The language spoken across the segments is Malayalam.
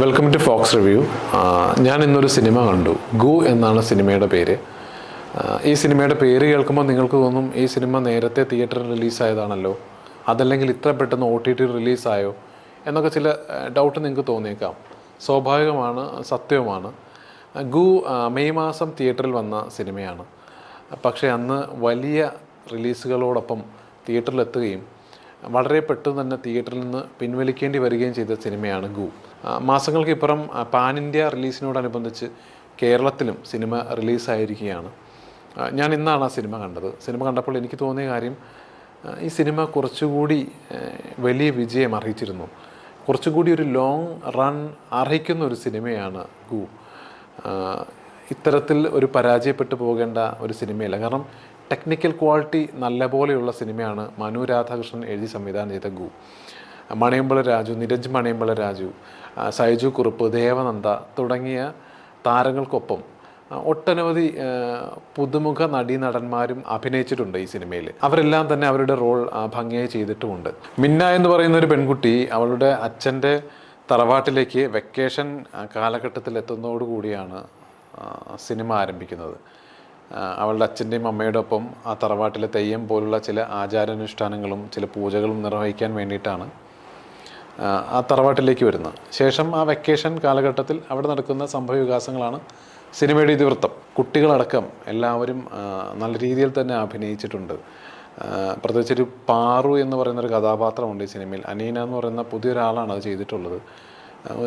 Welcome to Fox review. ഞാൻ ഇന്നൊരു സിനിമ കണ്ടു. ഗു എന്നാണ് സിനിമയുടെ പേര്. ഈ സിനിമയുടെ പേര് കേൾക്കുമ്പോൾ നിങ്ങൾക്ക് തോന്നും ഈ സിനിമ നേരത്തെ തിയേറ്ററിൽ റിലീസായതാണല്ലോ, അതല്ലെങ്കിൽ ഇത്ര പെട്ടെന്ന് OTT റിലീസായോ എന്നൊക്കെ ചില ഡൗട്ട് നിങ്ങൾക്ക് തോന്നിയേക്കാം. സ്വാഭാവികമാണ്, സത്യവുമാണ്. ഗു മെയ് മാസം തിയേറ്ററിൽ വന്ന സിനിമയാണ്. പക്ഷേ അന്ന് വലിയ റിലീസുകളോടൊപ്പം തിയേറ്ററിലെത്തുകയും വളരെ പെട്ടെന്ന് തന്നെ തിയേറ്ററിൽ നിന്ന് പിൻവലിക്കേണ്ടി വരികയും ചെയ്ത സിനിമയാണ് ഗു. മാസങ്ങൾക്കിപ്പുറം പാൻ ഇന്ത്യ റിലീസിനോടനുബന്ധിച്ച് കേരളത്തിലും സിനിമ റിലീസായിരിക്കുകയാണ്. ഞാൻ ഇന്നാണ് ആ സിനിമ കണ്ടത്. സിനിമ കണ്ടപ്പോൾ എനിക്ക് തോന്നിയ കാര്യം, ഈ സിനിമ കുറച്ചുകൂടി വലിയ വിജയം അർഹിച്ചിരുന്നു. കുറച്ചുകൂടി ഒരു ലോങ് റൺ അർഹിക്കുന്ന ഒരു സിനിമയാണ് ഗു. ഇത്തരത്തിൽ ഒരു പരാജയപ്പെട്ടു പോകേണ്ട ഒരു സിനിമയല്ല. കാരണം ടെക്നിക്കൽ ക്വാളിറ്റി നല്ല പോലെയുള്ള സിനിമയാണ് മനു രാധാകൃഷ്ണൻ എഴുതി സംവിധാനം ചെയ്ത ഗു. മണിയമ്പള രാജു, നിരഞ്ജ് മണിയമ്പള രാജു, സൈജു കുറുപ്പ്, ദേവനന്ദ തുടങ്ങിയ താരങ്ങൾക്കൊപ്പം ഒട്ടനവധി പുതുമുഖ നടീനടന്മാരും അഭിനയിച്ചിട്ടുണ്ട് ഈ സിനിമയിൽ. അവരെല്ലാം തന്നെ അവരുടെ റോൾ ഭംഗിയായി ചെയ്തിട്ടുമുണ്ട്. മിന്ന എന്ന് പറയുന്ന ഒരു പെൺകുട്ടി അവളുടെ അച്ഛൻ്റെ തറവാട്ടിലേക്ക് വെക്കേഷൻ കാലഘട്ടത്തിൽ എത്തുന്നതോടുകൂടിയാണ് സിനിമ ആരംഭിക്കുന്നത്. അവളുടെ അച്ഛൻ്റെയും അമ്മയുടെ ഒപ്പം ആ തറവാട്ടിലെ തെയ്യം പോലുള്ള ചില ആചാരാനുഷ്ഠാനങ്ങളും ചില പൂജകളും നിർവഹിക്കാൻ വേണ്ടിയിട്ടാണ് ആ തറവാട്ടിലേക്ക് വരുന്നത്. ശേഷം ആ വെക്കേഷൻ കാലഘട്ടത്തിൽ അവിടെ നടക്കുന്ന സംഭവവികാസങ്ങളാണ് സിനിമയുടെ ഇതിവൃത്തം. കുട്ടികളടക്കം എല്ലാവരും നല്ല രീതിയിൽ തന്നെ അഭിനയിച്ചിട്ടുണ്ട്. പ്രത്യേകിച്ചൊരു പാറു എന്ന് പറയുന്നൊരു കഥാപാത്രമുണ്ട് ഈ സിനിമയിൽ. അനീന എന്ന് പറയുന്ന പുതിയൊരാളാണ് അത് ചെയ്തിട്ടുള്ളത്.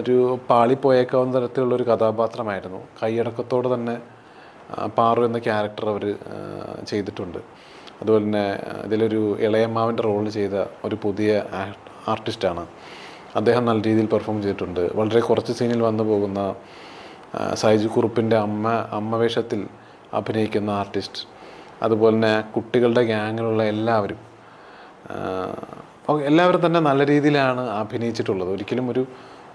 ഒരു പാളിപ്പോയേക്കാവുന്ന തരത്തിലുള്ളൊരു കഥാപാത്രമായിരുന്നു. കൈയടക്കത്തോടെ തന്നെ പാറു എന്ന ക്യാരക്ടർ അവർ ചെയ്തിട്ടുണ്ട്. അതുപോലെ തന്നെ ഇതിലൊരു ഇളയമ്മാവിൻ്റെ റോൾ ചെയ്ത ഒരു പുതിയ ആർട്ടിസ്റ്റാണ്. അദ്ദേഹം നല്ല രീതിയിൽ പെർഫോം ചെയ്തിട്ടുണ്ട്. വളരെ കുറച്ച് സീനിൽ വന്നു പോകുന്ന സൈജു കുറുപ്പിൻ്റെ അമ്മ വേഷത്തിൽ അഭിനയിക്കുന്ന ആർട്ടിസ്റ്റ്, അതുപോലെ തന്നെ കുട്ടികളുടെ ഗ്യാങ്ങിലുള്ള എല്ലാവരും തന്നെ നല്ല രീതിയിലാണ് അഭിനയിച്ചിട്ടുള്ളത്. ഒരിക്കലും ഒരു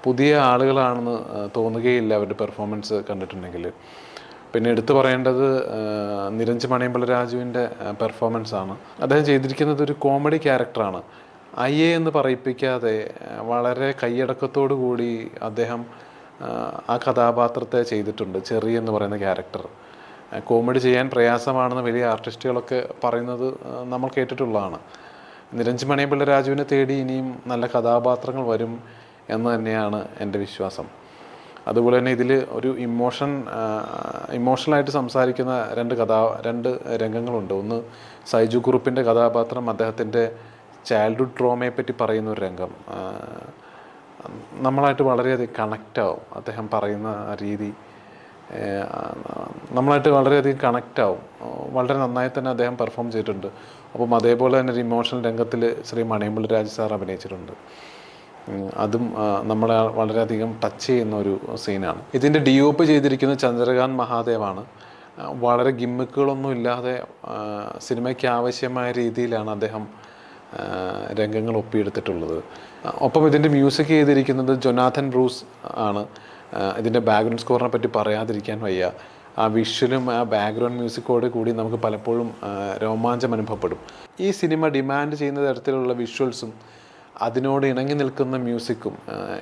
പുതിയ ആളുകളാണെന്ന് തോന്നുകയില്ല അവരുടെ പെർഫോമൻസ് കണ്ടിട്ടുണ്ടെങ്കിൽ. പിന്നെ എടുത്തു പറയേണ്ടത് നിരഞ്ജ് മണിയമ്പള രാജുവിൻ്റെ പെർഫോമൻസാണ്. അദ്ദേഹം ചെയ്തിരിക്കുന്നത് ഒരു കോമഡി ക്യാരക്ടറാണ്. അയ്യേ എന്ന് പറയിപ്പിക്കാതെ വളരെ കൈയടക്കത്തോടു കൂടി അദ്ദേഹം ആ കഥാപാത്രത്തെ ചെയ്തിട്ടുണ്ട്. ചെറി എന്ന് പറയുന്ന ക്യാരക്ടർ കോമഡി ചെയ്യാൻ പ്രയാസമാണെന്ന് വലിയ ആർട്ടിസ്റ്റുകളൊക്കെ പറയുന്നത് നമ്മൾ കേട്ടിട്ടുള്ളതാണ്. നിരഞ്ജ് മണിയമ്പള രാജുവിനെ തേടി ഇനിയും നല്ല കഥാപാത്രങ്ങൾ വരും എന്ന് തന്നെയാണ് എൻ്റെ വിശ്വാസം. അതുപോലെ തന്നെ ഇതിൽ ഒരു ഇമോഷണലായിട്ട് സംസാരിക്കുന്ന രണ്ട് രംഗങ്ങളുണ്ട്. ഒന്ന് സൈജു കുറുപ്പിൻ്റെ കഥാപാത്രം അദ്ദേഹത്തിൻ്റെ ചൈൽഡ്ഹുഡ് ട്രോമയെ പറ്റി പറയുന്ന ഒരു രംഗം. നമ്മളായിട്ട് വളരെയധികം കണക്റ്റാവും. അദ്ദേഹം പറയുന്ന രീതി നമ്മളായിട്ട് വളരെയധികം കണക്റ്റാവും. വളരെ നന്നായി തന്നെ അദ്ദേഹം പെർഫോം ചെയ്തിട്ടുണ്ട്. അപ്പം അതേപോലെ തന്നെ ഒരു ഇമോഷണൽ രംഗത്തിൽ ശ്രീ മണിയമ്പള രാജു സാർ അഭിനയിച്ചിട്ടുണ്ട്. അതും നമ്മളെ വളരെയധികം ടച്ച് ചെയ്യുന്ന ഒരു സീനാണ്. ഇതിൻ്റെ DOP ചെയ്തിരിക്കുന്നത് ചന്ദ്രകാന്ത് മഹാദേവാണ്. വളരെ ഗിമ്മിക്കുകളൊന്നും ഇല്ലാതെ സിനിമയ്ക്ക് ആവശ്യമായ രീതിയിലാണ് അദ്ദേഹം രംഗങ്ങൾ ഒപ്പിയെടുത്തിട്ടുള്ളത്. ഒപ്പം ഇതിൻ്റെ മ്യൂസിക് ചെയ്തിരിക്കുന്നത് ജൊനാഥൻ ബ്രൂസ് ആണ്. ഇതിൻ്റെ ബാക്ക്ഗ്രൗണ്ട് സ്കോറിനെ പറ്റി പറയാതിരിക്കാൻ വയ്യ. ആ വിഷ്വലും ആ ബാക്ക്ഗ്രൗണ്ട് മ്യൂസിക്കോട് കൂടി നമുക്ക് പലപ്പോഴും രോമാഞ്ചം അനുഭവപ്പെടും. ഈ സിനിമ ഡിമാൻഡ് ചെയ്യുന്ന തരത്തിലുള്ള വിഷ്വൽസും അതിനോട് ഇണങ്ങി നിൽക്കുന്ന മ്യൂസിക്കും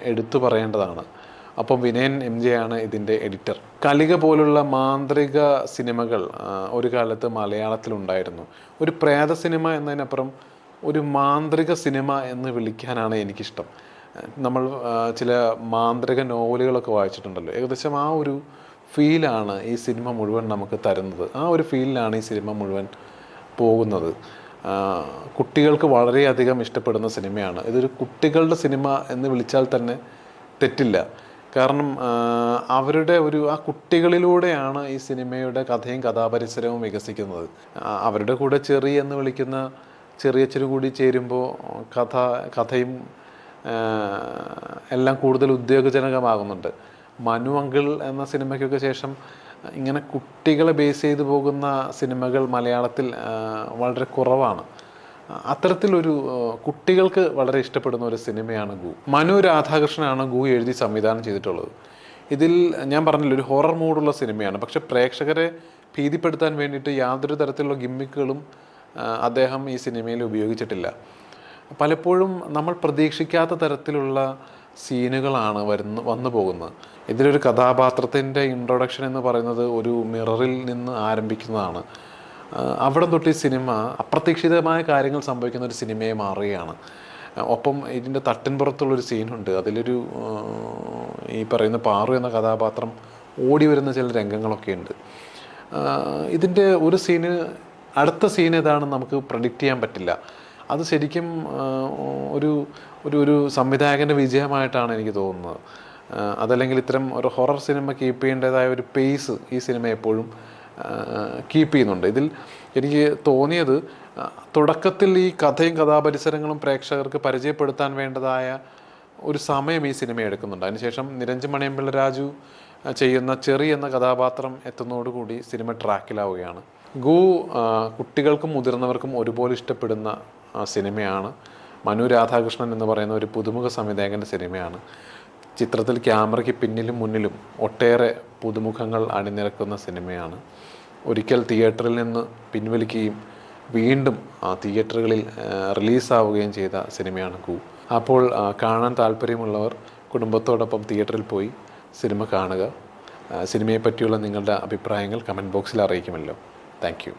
എടുത്തു പറയേണ്ടതാണ്. അപ്പം വിനയൻ MJ ആണ് ഇതിൻ്റെ എഡിറ്റർ. കലിക പോലുള്ള മാന്ത്രിക സിനിമകൾ ഒരു കാലത്ത് മലയാളത്തിലുണ്ടായിരുന്നു. ഒരു പ്രേത സിനിമ എന്നതിനപ്പുറം ഒരു മാന്ത്രിക സിനിമ എന്ന് വിളിക്കാനാണ് എനിക്കിഷ്ടം. നമ്മൾ ചില മാന്ത്രിക നോവലുകളൊക്കെ വായിച്ചിട്ടുണ്ടല്ലോ. ഏകദേശം ആ ഒരു ഫീലാണ് ഈ സിനിമ മുഴുവൻ നമുക്ക് തരുന്നത്. ആ ഒരു ഫീലിലാണ് ഈ സിനിമ മുഴുവൻ പോകുന്നത്. കുട്ടികൾക്ക് വളരെയധികം ഇഷ്ടപ്പെടുന്ന സിനിമയാണ്. ഇതൊരു കുട്ടികളുടെ സിനിമ എന്ന് വിളിച്ചാൽ തന്നെ തെറ്റില്ല. കാരണം അവരുടെ ആ കുട്ടികളിലൂടെയാണ് ഈ സിനിമയുടെ കഥയും കഥാപരിസരവും വികസിക്കുന്നത്. അവരുടെ കൂടെ ചെറി എന്ന് വിളിക്കുന്ന ചെറിയച്ചനും കൂടി ചേരുമ്പോൾ കഥയും എല്ലാം കൂടുതൽ ഉദ്യോഗജനകമാകുന്നുണ്ട്. മനു അങ്കിൾ എന്ന സിനിമയ്ക്കൊക്കെ ശേഷം ഇങ്ങനെ കുട്ടികളെ ബേസ് ചെയ്തു പോകുന്ന സിനിമകൾ മലയാളത്തിൽ വളരെ കുറവാണ്. അത്തരത്തിലൊരു കുട്ടികൾക്ക് വളരെ ഇഷ്ടപ്പെടുന്ന ഒരു സിനിമയാണ് ഗു. മനു രാധാകൃഷ്ണനാണ് ഗു എഴുതി സംവിധാനം ചെയ്തിട്ടുള്ളത്. ഇതിൽ ഞാൻ പറഞ്ഞില്ല, ഒരു ഹൊറർ മൂഡുള്ള സിനിമയാണ്. പക്ഷെ പ്രേക്ഷകരെ ഭീതിപ്പെടുത്താൻ വേണ്ടിയിട്ട് യാതൊരു തരത്തിലുള്ള ഗിമ്മിക്കുകളും അദ്ദേഹം ഈ സിനിമയിൽ ഉപയോഗിച്ചിട്ടില്ല. പലപ്പോഴും നമ്മൾ പ്രതീക്ഷിക്കാത്ത തരത്തിലുള്ള സീനുകളാണ് വന്നു പോകുന്നത്. ഇതിലൊരു കഥാപാത്രത്തിൻ്റെ ഇൻട്രൊഡക്ഷൻ എന്ന് പറയുന്നത് ഒരു മിററിൽ നിന്ന് ആരംഭിക്കുന്നതാണ്. അവിടെ തൊട്ട് ഈ സിനിമ അപ്രതീക്ഷിതമായ കാര്യങ്ങൾ സംഭവിക്കുന്ന ഒരു സിനിമയെ മാറുകയാണ്. ഒപ്പം ഇതിൻ്റെ തട്ടിൻപുറത്തുള്ളൊരു സീനുണ്ട്. അതിലൊരു ഈ പറയുന്ന പാറു എന്ന കഥാപാത്രം ഓടി വരുന്ന ചില രംഗങ്ങളൊക്കെ ഉണ്ട്. ഇതിൻ്റെ ഒരു സീന് അടുത്ത സീൻ ഏതാണെന്ന് നമുക്ക് പ്രഡിക്റ്റ് ചെയ്യാൻ പറ്റില്ല. അത് ശരിക്കും ഒരു ഒരു ഒരു സംവിധായകൻ്റെ വിജയമായിട്ടാണ് എനിക്ക് തോന്നുന്നത്. അതല്ലെങ്കിൽ ഇത്തരം ഒരു ഹൊറർ സിനിമ കീപ്പ് ചെയ്യേണ്ടതായ ഒരു പേസ് ഈ സിനിമ എപ്പോഴും കീപ്പ് ചെയ്യുന്നുണ്ട്. ഇതിൽ എനിക്ക് തോന്നിയത് തുടക്കത്തിൽ ഈ കഥയും കഥാപരിസരങ്ങളും പ്രേക്ഷകർക്ക് പരിചയപ്പെടുത്താൻ വേണ്ടതായ ഒരു സമയം ഈ സിനിമ എടുക്കുന്നുണ്ട്. അതിനുശേഷം നിരഞ്ജൻ മണിയമ്പിള്ള രാജു ചെയ്യുന്ന ചെറി എന്ന കഥാപാത്രം എത്തുന്നതോടുകൂടി സിനിമ ട്രാക്കിലാവുകയാണ്. ഗു കുട്ടികൾക്കും മുതിർന്നവർക്കും ഒരുപോലെ ഇഷ്ടപ്പെടുന്ന സിനിമയാണ്. മനു രാധാകൃഷ്ണൻ എന്ന് പറയുന്ന ഒരു പുതുമുഖ സംവിധായകൻ്റെ സിനിമയാണ്. ചിത്രത്തിൽ ക്യാമറയ്ക്ക് പിന്നിലും മുന്നിലും ഒട്ടേറെ പുതുമുഖങ്ങൾ അണിനിരക്കുന്ന സിനിമയാണ്. ഒരിക്കൽ തിയേറ്ററിൽ നിന്ന് പിൻവലിക്കുകയും വീണ്ടും തിയേറ്ററുകളിൽ റിലീസാവുകയും ചെയ്ത സിനിമയാണ് ഗു. അപ്പോൾ കാണാൻ താല്പര്യമുള്ളവർ കുടുംബത്തോടൊപ്പം തിയേറ്ററിൽ പോയി സിനിമ കാണുക. സിനിമയെ പറ്റിയുള്ള നിങ്ങളുടെ അഭിപ്രായങ്ങൾ കമൻറ്റ് ബോക്സിൽ അറിയിക്കുമല്ലോ. Thank you.